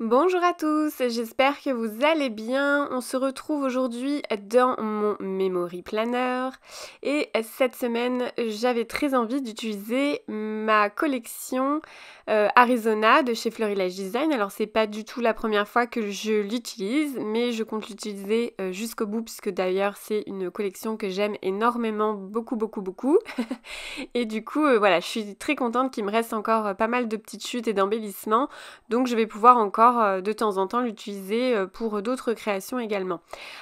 Bonjour à tous, j'espère que vous allez bien. On se retrouve aujourd'hui dans mon Memory Planner et cette semaine j'avais très envie d'utiliser ma collection Arizona de chez Florilège Design. Alors c'est pas du tout la première fois que je l'utilise, mais je compte l'utiliser jusqu'au bout puisque d'ailleurs c'est une collection que j'aime énormément, beaucoup. Et du coup voilà, je suis très contente qu'il me reste encore pas mal de petites chutes et d'embellissements. Donc je vais pouvoir encore de temps en temps l'utiliser pour d'autres créations également.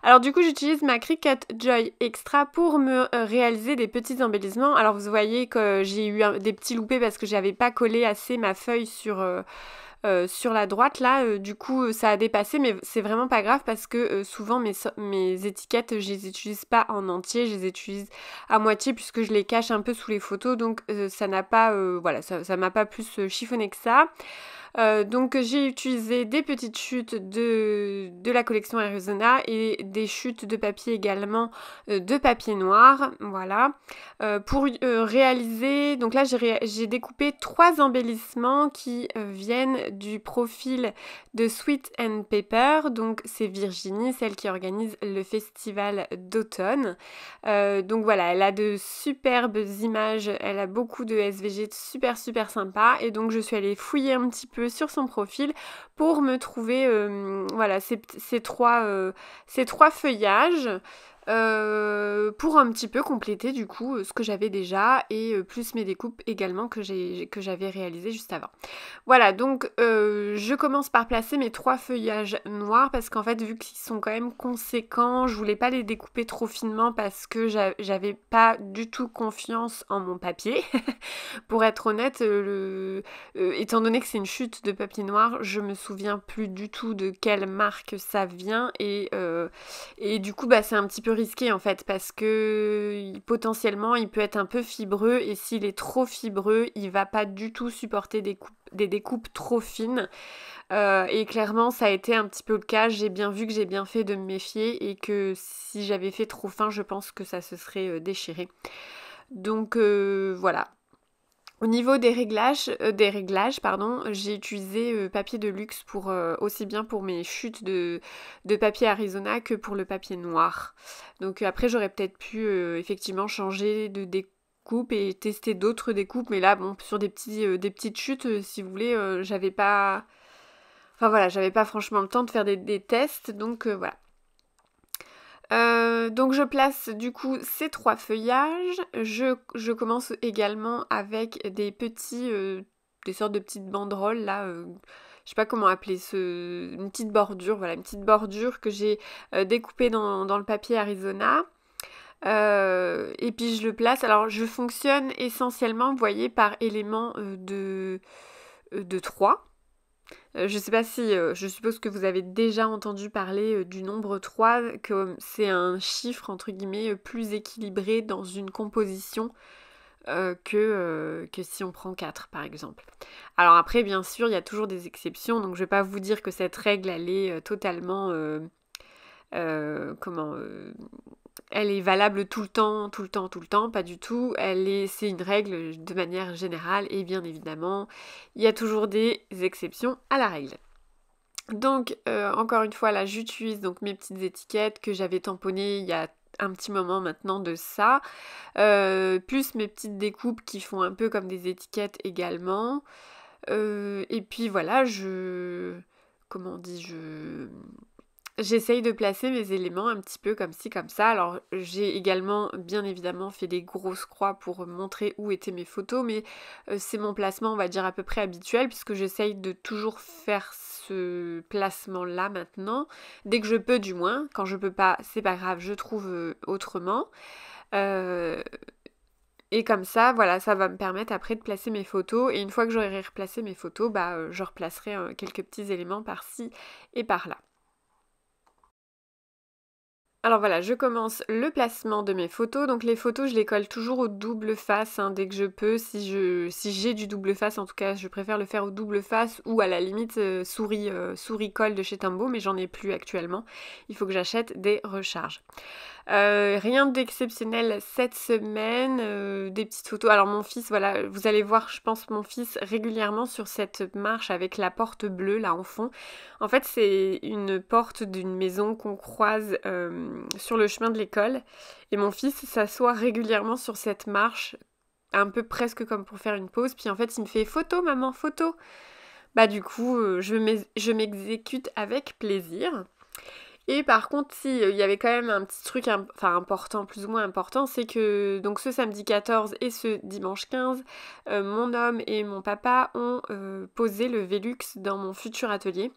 Alors du coup j'utilise ma Cricut Joy Extra pour me réaliser des petits embellissements. Alors vous voyez que j'ai eu des petits loupés parce que j'avais pas collé assez ma feuille sur la droite là, du coup ça a dépassé, mais c'est vraiment pas grave parce que souvent mes étiquettes je les utilise pas en entier, je les utilise à moitié puisque je les cache un peu sous les photos, donc ça n'a pas voilà, ça m'a pas plus chiffonné que ça. Donc j'ai utilisé des petites chutes de la collection Arizona et des chutes de papier également de papier noir, voilà. Pour réaliser, donc là j'ai découpé 3 embellissements qui viennent du profil de Sweet and Pepper, donc c'est Virginie, celle qui organise le festival d'automne. Donc voilà, elle a de superbes images, elle a beaucoup de SVG super sympa, et donc je suis allée fouiller un petit peu sur son profil pour me trouver voilà, ces trois feuillages pour un petit peu compléter du coup ce que j'avais déjà et plus mes découpes également que j'avais réalisées juste avant. Voilà, donc je commence par placer mes 3 feuillages noirs parce qu'en fait vu qu'ils sont quand même conséquents, je voulais pas les découper trop finement parce que j'avais pas du tout confiance en mon papier. Pour être honnête, étant donné que c'est une chute de papier noir, je me souviens plus du tout de quelle marque ça vient et du coup bah c'est un petit peu risqué en fait parce que potentiellement il peut être un peu fibreux et s'il est trop fibreux, il va pas du tout supporter des découpes trop fines. Et clairement ça a été un petit peu le cas, j'ai bien vu que j'ai bien fait de me méfier et que si j'avais fait trop fin, je pense que ça se serait déchiré. Donc voilà. Au niveau des réglages, pardon, j'ai utilisé papier de luxe pour aussi bien pour mes chutes de papier Arizona que pour le papier noir. Donc après j'aurais peut-être pu effectivement changer de découpe et tester d'autres découpes, mais là bon sur des petites chutes, si vous voulez, j'avais pas. Enfin voilà, j'avais pas franchement le temps de faire des tests, donc voilà. Donc je place du coup ces 3 feuillages. Je commence également avec des sortes de petites banderoles là. Je sais pas comment appeler une petite bordure, voilà, une petite bordure que j'ai découpée dans le papier Arizona. Et puis je le place. Alors je fonctionne essentiellement, vous voyez, par éléments de 3. Je sais pas si, je suppose que vous avez déjà entendu parler du nombre 3, que c'est un chiffre entre guillemets plus équilibré dans une composition que si on prend 4 par exemple. Alors après bien sûr il y a toujours des exceptions, donc je vais pas vous dire que cette règle elle est totalement comment elle est valable tout le temps, pas du tout. C'est une règle de manière générale et bien évidemment, il y a toujours des exceptions à la règle. Donc, encore une fois, là, j'utilise donc mes petites étiquettes que j'avais tamponnées il y a un petit moment maintenant de ça, plus mes petites découpes qui font un peu comme des étiquettes également. Et puis voilà, comment on dit, j'essaye de placer mes éléments un petit peu comme ci, comme ça. Alors j'ai également bien évidemment fait des grosses croix pour montrer où étaient mes photos, mais c'est mon placement on va dire à peu près habituel puisque j'essaye de toujours faire ce placement là maintenant, dès que je peux du moins. Quand je peux pas, c'est pas grave, je trouve autrement. Euh, et comme ça, voilà, ça va me permettre après de placer mes photos. Et une fois que j'aurai replacé mes photos, bah, je replacerai quelques petits éléments par-ci et par-là. Alors voilà, je commence le placement de mes photos. Donc les photos, je les colle toujours au double face hein, dès que je peux. Si j'ai du double face, en tout cas, je préfère le faire au double face ou à la limite souris colle de chez Tombow, mais j'en ai plus actuellement. Il faut que j'achète des recharges. Rien d'exceptionnel cette semaine, des petites photos. Alors mon fils, voilà, vous allez voir, je pense, mon fils régulièrement sur cette marche avec la porte bleue là en fond. En fait, c'est une porte d'une maison qu'on croise sur le chemin de l'école. Et mon fils s'assoit régulièrement sur cette marche, un peu presque comme pour faire une pause. Puis en fait, il me fait photo, maman, photo. Bah du coup, je m'exécute avec plaisir. Et par contre, si il y avait quand même un petit truc important, plus ou moins important, c'est que donc ce samedi 14 et ce dimanche 15, mon homme et mon papa ont posé le Velux dans mon futur atelier.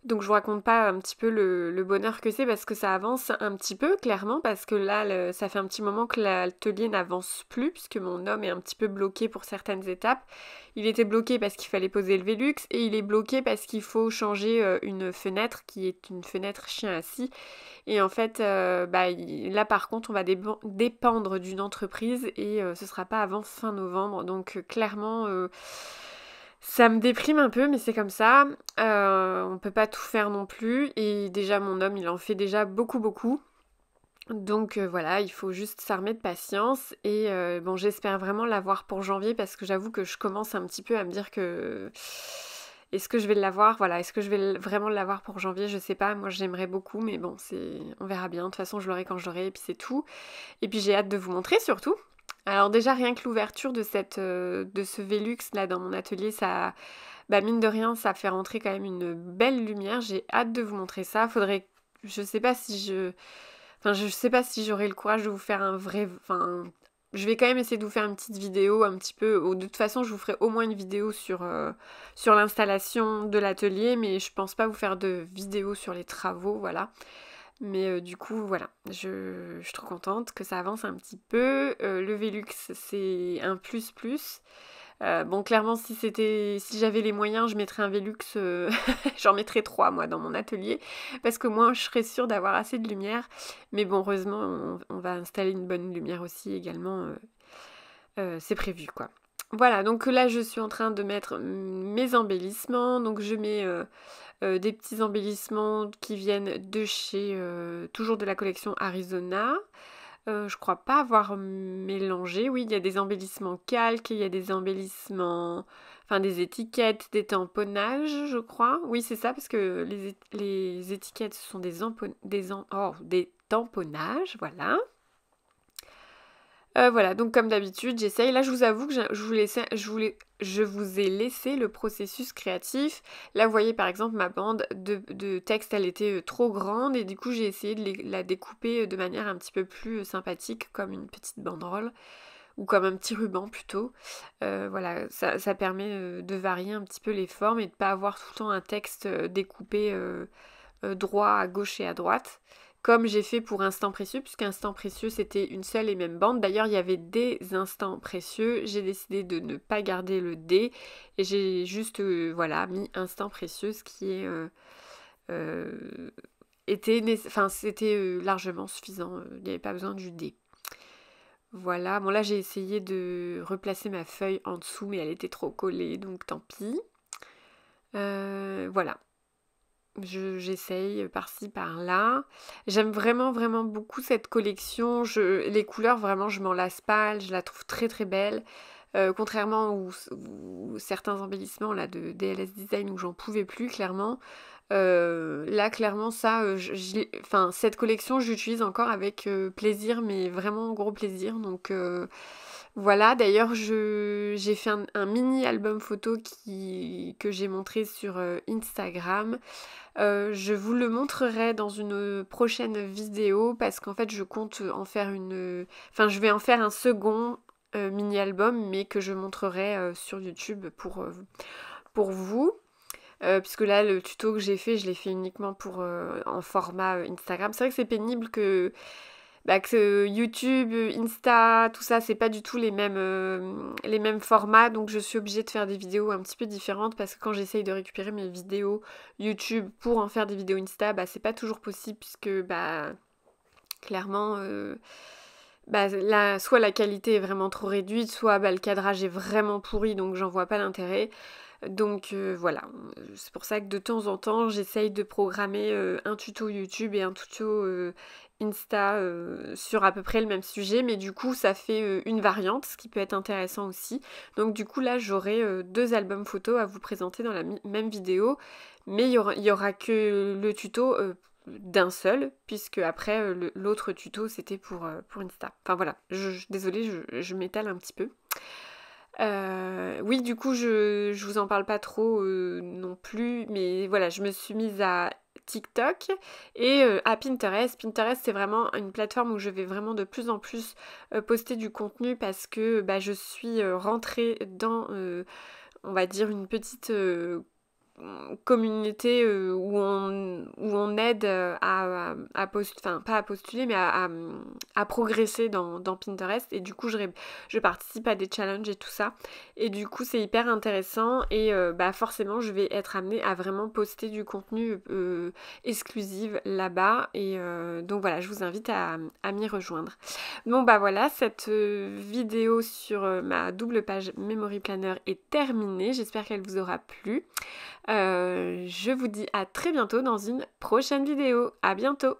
Donc je vous raconte pas un petit peu le bonheur que c'est parce que ça avance un petit peu clairement parce que là ça fait un petit moment que l'atelier n'avance plus puisque mon homme est un petit peu bloqué pour certaines étapes. Il était bloqué parce qu'il fallait poser le Velux et il est bloqué parce qu'il faut changer une fenêtre qui est une fenêtre chien assis. Et en fait là par contre on va dépendre d'une entreprise et ce sera pas avant fin novembre donc clairement ça me déprime un peu, mais c'est comme ça. On peut pas tout faire non plus. Et déjà, mon homme, il en fait déjà beaucoup, beaucoup. Donc voilà, il faut juste s'armer de patience. Et bon, j'espère vraiment l'avoir pour janvier parce que j'avoue que je commence un petit peu à me dire que... Est-ce que je vais l'avoir? Voilà, est-ce que je vais vraiment l'avoir pour janvier? Je sais pas, moi j'aimerais beaucoup, mais bon, on verra bien. De toute façon, je l'aurai quand je l'aurai, et puis c'est tout. Et puis j'ai hâte de vous montrer surtout. Alors déjà rien que l'ouverture de ce Velux là dans mon atelier, ça, bah mine de rien, ça fait rentrer quand même une belle lumière. J'ai hâte de vous montrer ça. Je sais pas si je sais pas si j'aurai le courage de vous faire je vais quand même essayer de vous faire une petite vidéo un petit peu. De toute façon, je vous ferai au moins une vidéo sur l'installation de l'atelier, mais je pense pas vous faire de vidéo sur les travaux, voilà. Mais du coup, voilà, je suis trop contente que ça avance un petit peu. Le Velux, c'est un plus plus. Bon, clairement, si j'avais les moyens, je mettrais un Velux, j'en mettrais 3 moi dans mon atelier, parce que moi, je serais sûre d'avoir assez de lumière. Mais bon, heureusement, on va installer une bonne lumière aussi également, c'est prévu quoi. Voilà, donc là, je suis en train de mettre mes embellissements, donc je mets des petits embellissements qui viennent de chez, toujours de la collection Arizona. Je crois pas avoir mélangé. Oui, il y a des embellissements calques, il y a des embellissements, enfin des étiquettes, des tamponnages, je crois. Oui, c'est ça, parce que les étiquettes, ce sont des tamponnages, voilà. Voilà, donc comme d'habitude, j'essaye. Là, je vous avoue que je vous ai laissé le processus créatif. Là, vous voyez, par exemple, ma bande de texte, elle était trop grande et du coup, j'ai essayé de la découper de manière un petit peu plus sympathique, comme une petite banderole ou comme un petit ruban plutôt. Voilà, ça permet de varier un petit peu les formes et de pas avoir tout le temps un texte découpé droit à gauche et à droite comme j'ai fait pour Instant Précieux, puisqu'Instant Précieux c'était une seule et même bande. D'ailleurs il y avait des instants précieux, j'ai décidé de ne pas garder le D et j'ai juste voilà mis Instant Précieux, ce qui est c'était largement suffisant, il n'y avait pas besoin du D. Voilà, bon là j'ai essayé de replacer ma feuille en dessous mais elle était trop collée donc tant pis. Voilà. J'essaye par-ci par-là. J'aime vraiment vraiment beaucoup cette collection. Les couleurs vraiment je m'en lasse pas. Je la trouve très très belle. Contrairement aux certains embellissements là de DLS Design où j'en pouvais plus clairement. Là clairement ça, cette collection j'utilise encore avec plaisir mais vraiment gros plaisir donc voilà, d'ailleurs j'ai fait un mini album photo que j'ai montré sur Instagram. Je vous le montrerai dans une prochaine vidéo parce qu'en fait je compte en faire je vais en faire un second mini album mais que je montrerai sur YouTube pour vous. Puisque là le tuto que j'ai fait je l'ai fait uniquement en format Instagram. C'est vrai que c'est pénible que YouTube, Insta, tout ça, c'est pas du tout les mêmes formats, donc je suis obligée de faire des vidéos un petit peu différentes parce que quand j'essaye de récupérer mes vidéos YouTube pour en faire des vidéos Insta, c'est pas toujours possible puisque clairement là, soit la qualité est vraiment trop réduite, soit le cadrage est vraiment pourri, donc j'en vois pas l'intérêt. Donc voilà, c'est pour ça que de temps en temps j'essaye de programmer un tuto YouTube et un tuto Insta sur à peu près le même sujet, mais du coup ça fait une variante, ce qui peut être intéressant aussi. Donc du coup là j'aurai 2 albums photos à vous présenter dans la même vidéo, mais il y aura que le tuto d'un seul, puisque après l'autre tuto c'était pour Insta. Enfin voilà, désolée, je m'étale un petit peu. Oui, du coup, je vous en parle pas trop non plus, mais voilà, je me suis mise à TikTok et à Pinterest. Pinterest, c'est vraiment une plateforme où je vais vraiment de plus en plus poster du contenu parce que bah, je suis rentrée dans, on va dire, une petite communauté où on aide à postuler, enfin pas à postuler, mais à progresser dans Pinterest. Et du coup, je participe à des challenges et tout ça. Et du coup, c'est hyper intéressant. Et bah forcément, je vais être amenée à vraiment poster du contenu exclusif là-bas. Et donc voilà, je vous invite à m'y rejoindre. Bon bah voilà, cette vidéo sur ma double page Memory Planner est terminée. J'espère qu'elle vous aura plu. Je vous dis à très bientôt dans une prochaine vidéo. À bientôt!